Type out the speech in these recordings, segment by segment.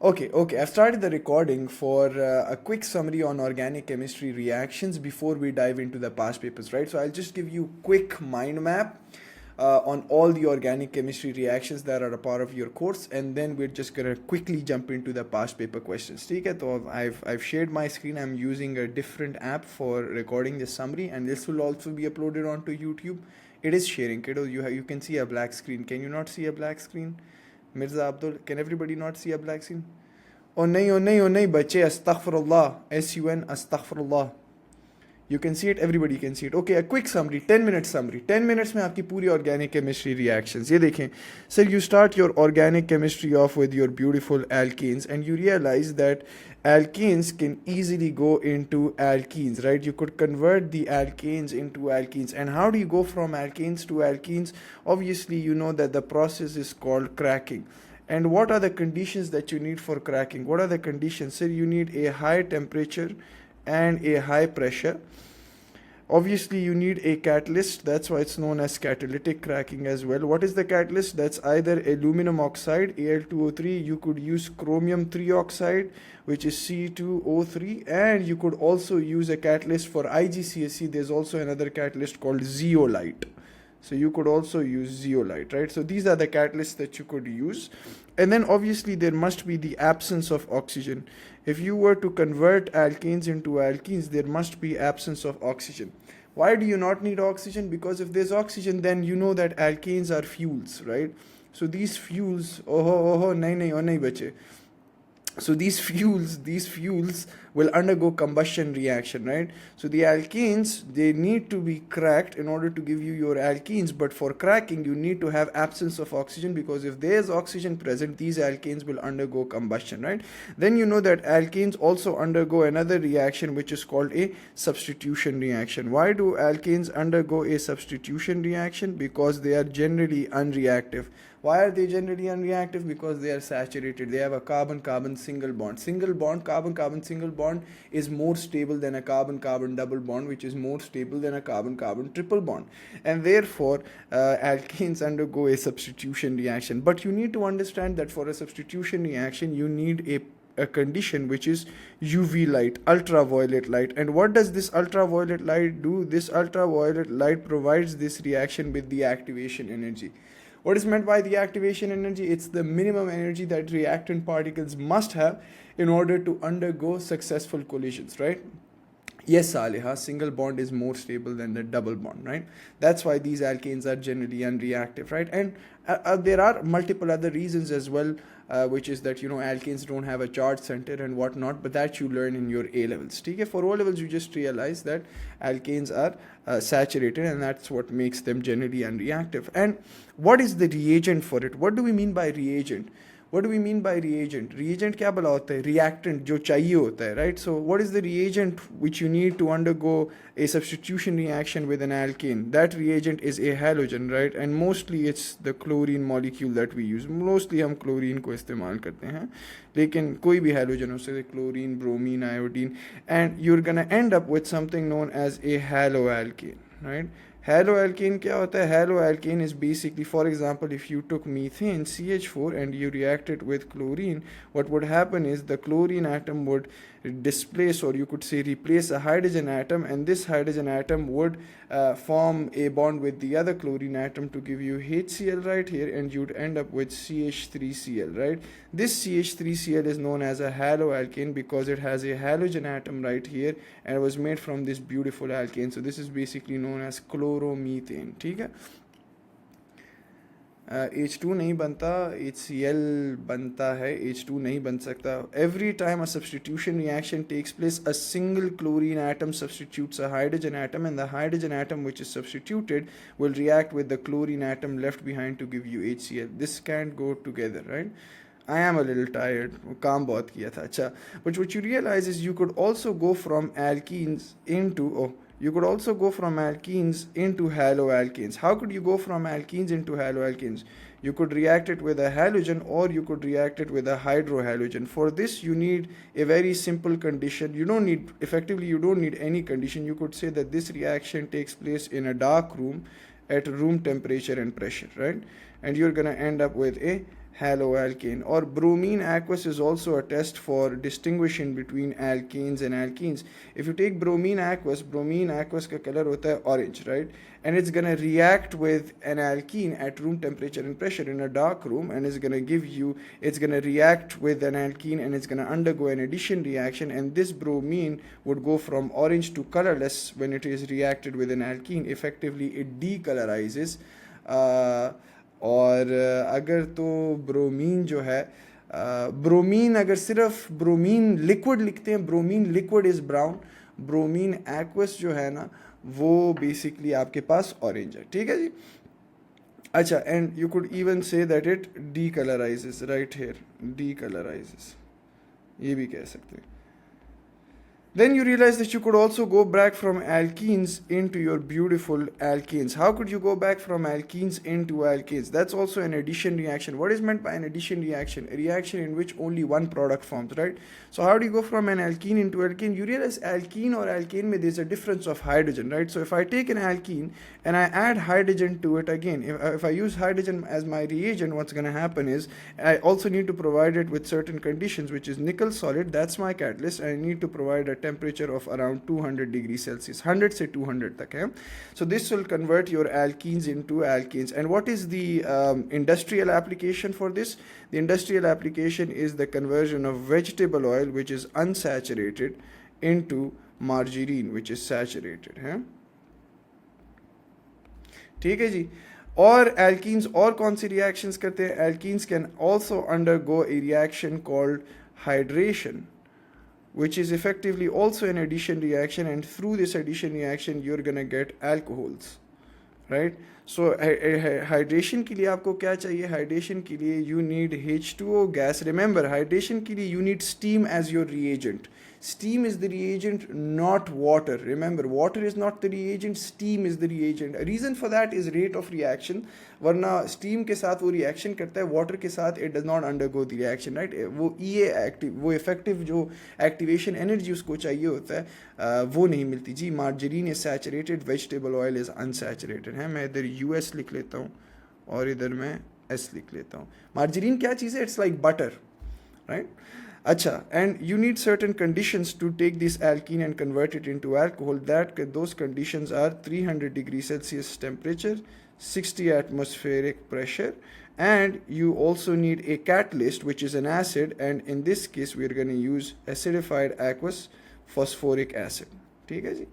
Okay, I've started the recording for a quick summary on organic chemistry reactions before we dive into the past papers, right? So I'll just give you quick mind map on all the organic chemistry reactions that are a part of your course, and then we're just gonna quickly jump into the past paper questions. ठीक है, तो I've shared my screen. I'm using a different app for recording this summary, and this will also be uploaded onto YouTube. It is sharing, kiddo. You can see a black screen. Can you not see a black screen? Mirza Abdul, can everybody not see a black screen? Oh nahi, bache, astaghfirullah, S-U-N, astaghfirullah. You can see it, everybody can see it. Okay, a quick summary, 10-minute summary. 10 minutes में आपकी पूरी organic chemistry reactions. ये देखें, sir, you start your organic chemistry off with your beautiful alkenes, and you realize that alkenes can easily go into alkenes, right? You could convert the alkanes into alkenes. And how do you go from alkanes to alkenes? Obviously, you know that the process is called cracking. And what are the conditions that you need for cracking? What are the conditions? Sir, you need a high temperature and a high pressure. Obviously, you need a catalyst. That's why it's known as catalytic cracking as well. What is the catalyst? That's either aluminum oxide, Al2O3. You could use chromium 3 oxide, which is C2O3. And you could also use a catalyst for IGCSE. There's also another catalyst called zeolite. So you could also use zeolite, right? So these are the catalysts that you could use. And then obviously there must be the absence of oxygen. If you were to convert alkanes into alkenes, there must be absence of oxygen. Why do you not need oxygen? Because if there's oxygen, then you know that alkanes are fuels, right? So these fuels, nahi bache. So these fuels will undergo combustion reaction, right? So the alkenes, they need to be cracked in order to give you your alkenes, but for cracking you need to have absence of oxygen, because if there's oxygen present, these alkanes will undergo combustion, right? Then you know that alkanes also undergo another reaction which is called a substitution reaction. Why do alkanes undergo a substitution reaction? Because they are generally unreactive. Why are they generally unreactive? Because they are saturated. They have a carbon-carbon single bond. Single bond, carbon-carbon single bond is more stable than a carbon-carbon double bond, which is more stable than a carbon-carbon triple bond. And therefore, alkanes undergo a substitution reaction. But you need to understand that for a substitution reaction, you need a condition which is UV light, ultraviolet light. And what does this ultraviolet light do? This ultraviolet light provides this reaction with the activation energy. What is meant by the activation energy? It's the minimum energy that reactant particles must have in order to undergo successful collisions, right? Yes, Saliha, single bond is more stable than the double bond, right? That's why these alkanes are generally unreactive, right? And there are multiple other reasons as well, which is that, you know, alkanes don't have a charge center and whatnot, but that you learn in your A levels. Okay? For O levels, you just realize that alkanes are saturated, and that's what makes them generally unreactive. And what is the reagent for it? What do we mean by reagent? What do we mean by reagent? Reagent क्या बोला होता है? Reactant जो चाहिए होता है, right? So what is the reagent which you need to undergo a substitution reaction with an alkane? That reagent is a halogen, right? And mostly it's the chlorine molecule that we use. Mostly हम chlorine को इस्तेमाल करते हैं, लेकिन कोई भी halogen हो सकता है, chlorine, bromine, iodine, and you're gonna end up with something known as a haloalkane, right? Haloalkane क्या होता है? Haloalkane is basically, for example, if you took methane CH4 and you react it with chlorine, what would happen is the chlorine atom would displace, or you could say replace, a hydrogen atom, and this hydrogen atom would form a bond with the other chlorine atom to give you HCl right here, and you'd end up with CH3Cl, right? This CH3Cl is known as a haloalkane because it has a halogen atom right here and it was made from this beautiful alkane. So this is basically known as chloromethane. ठीक है? H2 नहीं बनता, HCl बनता है, H2 नहीं बन सकता. Every time a substitution reaction takes place, a single chlorine atom substitutes a hydrogen atom, and the hydrogen atom which is substituted will react with the chlorine atom left behind to give you HCl. This can't go together, right? I am a little tired. काम बहुत किया था. अच्छा. But what you realize is you could also go from alkenes into haloalkanes. How could you go from alkenes into haloalkanes? You could react it with a halogen, or you could react it with a hydrohalogen. For this, you need a very simple condition. You don't need any condition. You could say that this reaction takes place in a dark room at room temperature and pressure, right? And you're going to end up with a haloalkane. Or bromine aqueous is also a test for distinguishing between alkanes and alkenes. If you take bromine aqueous का color होता है orange, right? And it's gonna react with an alkene at room temperature and pressure in a dark room, and it's gonna react with an alkene, and it's gonna undergo an addition reaction, and this bromine would go from orange to colorless when it is reacted with an alkene. Effectively, it decolorizes. और अगर तो bromine जो है bromine अगर सिर्फ bromine liquid लिखते हैं, bromine liquid is brown, bromine aqueous जो है ना वो बेसिकली आपके पास ऑरेंज है, ठीक है जी. अच्छा, and you could even say that it decolourises, right here decolourises, ये भी कह सकते हैं. Then you realize that you could also go back from alkenes into your beautiful alkanes. How could you go back from alkenes into alkanes? That's also an addition reaction. What is meant by an addition reaction? A reaction in which only one product forms, right? So how do you go from an alkene into alkane? You realize alkene or alkane, there's a difference of hydrogen, right? So if I take an alkene and I add hydrogen to it again, if I use hydrogen as my reagent, what's going to happen is I also need to provide it with certain conditions, which is nickel solid, that's my catalyst, and I need to provide a temperature of around 200 degrees Celsius, 100 से 200 तक है. So this will convert your alkenes into alkanes. And what is the industrial application for this? The industrial application is the conversion of vegetable oil, which is unsaturated, into margarine, which is saturated है. ठीक है जी. और alkenes और कौन सी reactions करते हैं? Alkenes can also undergo a reaction called hydration, which is effectively also an addition reaction, and through this addition reaction you're gonna get alcohols, right? So hydration के लिए आपको क्या चाहिए? Hydration के लिए you need H2O gas. Remember, hydration के लिए you need steam as your reagent. Steam is the reagent, not water. Remember, water is not the reagent, steam is the reagent. A reason for that is rate of reaction. वरना steam के साथ वो reaction करता है, water के साथ it does not undergo the reaction, right? वो वो effective जो activation energy उसको चाहिए होता है वो नहीं मिलती जी. Margarine is saturated, vegetable oil is unsaturated है. मैं इधर US लिख लेता हूँ और इधर मैं S लिख लेता हूँ. Margarine क्या चीज़ है? It's like butter, right? Acha, and you need certain conditions to take this alkene and convert it into alcohol. Those conditions are 300 degrees Celsius temperature, 60 atmospheric pressure, and you also need a catalyst, which is an acid, and in this case we are going to use acidified aqueous phosphoric acid. ठीक है जी.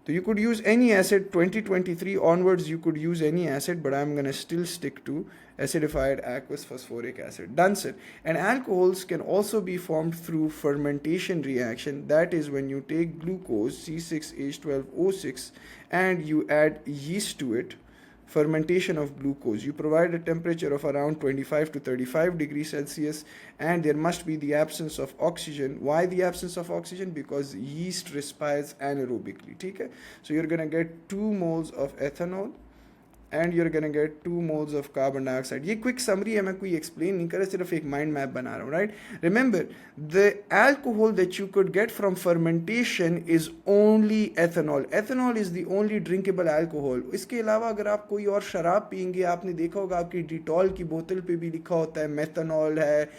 So you could use any acid. 2023 onwards you could use any acid, but I'm going to still stick to acidified aqueous phosphoric acid. Done, sir. And alcohols can also be formed through fermentation reaction. That is when you take glucose C6H12O6 and you add yeast to it. Fermentation of glucose. You provide a temperature of around 25 to 35 degrees Celsius, and there must be the absence of oxygen. Why the absence of oxygen? Because yeast respires anaerobically. Okay? So you're going to get 2 moles of ethanol and you're going to get 2 moles of carbon dioxide. ये quick summary है, मैं कोई explain नहीं कर रहा, सिर्फ एक mind map बना रहा हूँ, right? Remember, the alcohol that you could get from fermentation is only ethanol. Ethanol is the only drinkable alcohol. इसके अलावा अगर आप कोई और शराब पियेंगे, आपने देखा होगा आपकी डिटॉल की बोतल पे भी लिखा होता है मेथनॉल है,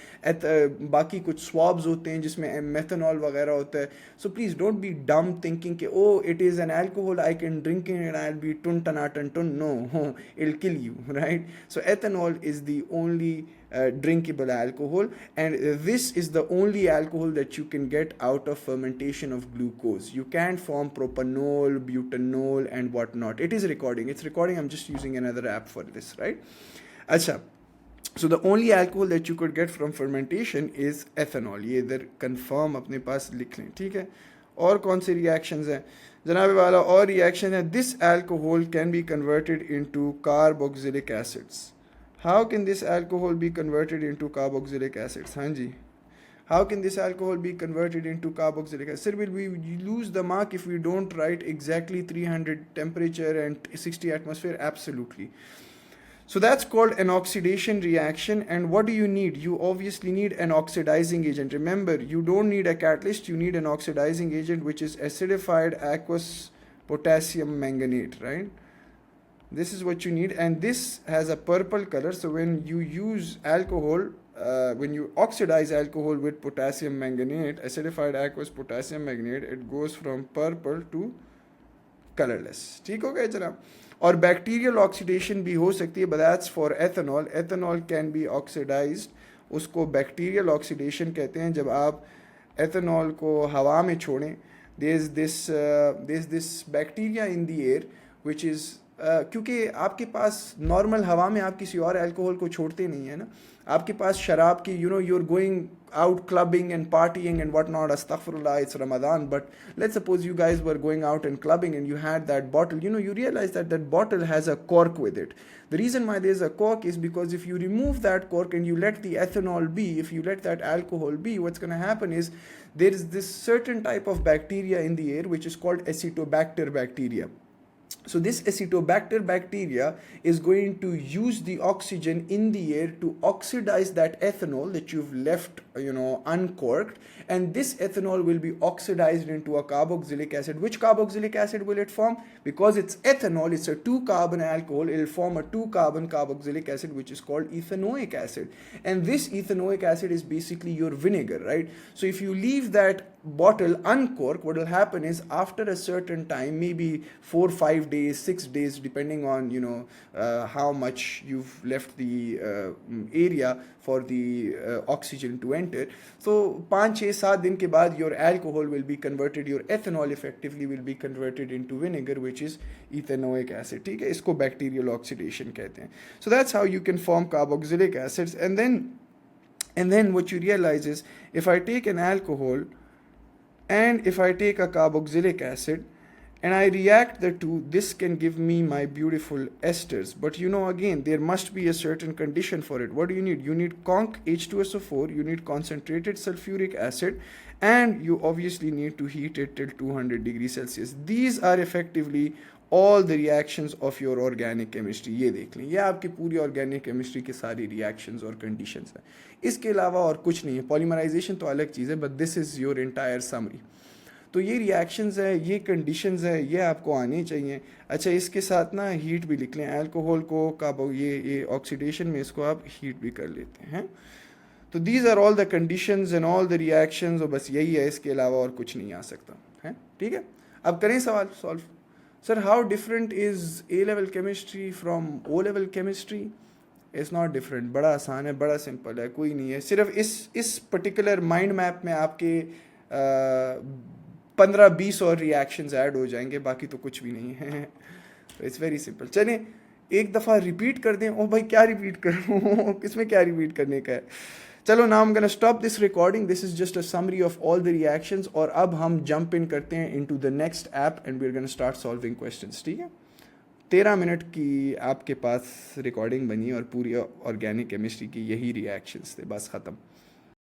बाकी कुछ स्वाब्स होते हैं जिसमें मेथनॉल वगैरह होता है. So please don't be dumb thinking कि oh it is an alcohol, I can drink it and I'll be tun tanatan tun. No. It'll kill you, right? So ethanol is the only drinkable alcohol, and this is the only alcohol that you can get out of fermentation of glucose. You can't form propanol, butanol and whatnot. It is recording, it's recording. I'm just using another app for this, right? Acha. So the only alcohol that you could get from fermentation is ethanol. ये इधर confirm अपने पास लिख लें, ठीक है? और कौन से reactions हैं जनाब वाला? और reaction है, this alcohol can be converted into carboxylic acids. How can this alcohol be converted into carboxylic acids? हाँ जी, how can this alcohol be converted into carboxylic acid? Sir, will we lose the mark if we don't write exactly 300 temperature and 60 atmosphere? Absolutely. So that's called an oxidation reaction. And what do you need? You obviously need an oxidizing agent. Remember, you don't need a catalyst, you need an oxidizing agent, which is acidified aqueous potassium manganate, right? This is what you need, and this has a purple color. So when you use alcohol, when you oxidize alcohol with potassium manganate, acidified aqueous potassium manganate, it goes from purple to colourless. ठीक हो गया जनाब. और bacterial oxidation भी हो सकती है, but that's for ethanol. Ethanol can be oxidised, उसको बैक्टीरियल ऑक्सीडेशन कहते हैं. जब आप एथेनॉल को हवा में छोड़ें, there is this bacteria in the air which is, क्योंकि आपके पास नॉर्मल हवा में आप किसी और अल्कोहल को छोड़ते नहीं है ना. आपके पास शराब की, you know, you are going out clubbing and partying and whatnot, astaghfirullah, it's Ramadan, but let's suppose you guys were going out and clubbing and you had that bottle, you know, you realize that that bottle has a cork with it. The reason why there's a cork is because if you remove that cork and you let the ethanol be, if you let that alcohol be, what's going to happen is there is this certain type of bacteria in the air which is called Acetobacter bacteria. So this Acetobacter bacteria is going to use the oxygen in the air to oxidize that ethanol that you've left, you know, uncorked, and this ethanol will be oxidized into a carboxylic acid. Which carboxylic acid will it form? Because it's ethanol, it's a 2-carbon alcohol, it will form a 2-carbon carboxylic acid which is called ethanoic acid. And this ethanoic acid is basically your vinegar, right? So if you leave that bottle uncorked, what will happen is after a certain time, maybe 4, 5 days, 6 days, depending on, you know, how much you've left the area for the oxygen to enter. So 5, 6, 7 दिन के बाद your alcohol will be converted, your ethanol effectively will be converted into vinegar, which is ethanoic acid. ठीक है, इसको bacterial oxidation कहते हैं. So that's how you can form carboxylic acids. And then what you realize is, if I take an alcohol and if I take a carboxylic acid and I react the two, this can give me my beautiful esters. But you know, again, there must be a certain condition for it. What do you need? You need conc H2SO4, you need concentrated sulfuric acid, and you obviously need to heat it till 200 degrees Celsius. These are effectively all the reactions of your organic chemistry. ये देख लें, ये आपकी पूरी organic chemistry की सारी reactions और conditions हैं. इसके अलावा और कुछ नहीं है. Polymerization तो अलग चीज़ है, but this is your entire summary. तो ये reactions है, ये conditions है, ये आपको आनी चाहिए. अच्छा, इसके साथ ना heat भी लिख लें. alcohol को कार्बो ये oxidation में इसको आप heat भी कर लेते हैं. तो these are all the conditions and all the reactions, और बस यही है, इसके अलावा और कुछ नहीं आ सकता है. ठीक है, अब करें सवाल solve. Sir, how different is A-level chemistry from O-level chemistry? It's not different. बड़ा आसान है, बड़ा सिंपल है, कोई नहीं है. सिर्फ इस पर्टिकुलर माइंड मैप में आपके 15-20 और रिएक्शंस ऐड हो जाएंगे, बाकी तो कुछ भी नहीं है. It's very simple. चलें एक दफ़ा रिपीट कर दें. ओ भाई क्या रिपीट करूँ, किसमें क्या रिपीट करने का है. चलो, now I'm gonna stop this recording. This is just a summary of all the reactions. और अब हम jump in करते हैं into the next app and we're gonna start solving questions. ठीक है, 13 मिनट की आपके पास रिकॉर्डिंग बनी और पूरी ऑर्गेनिक केमिस्ट्री की यही रिएक्शंस थे, बस ख़त्म.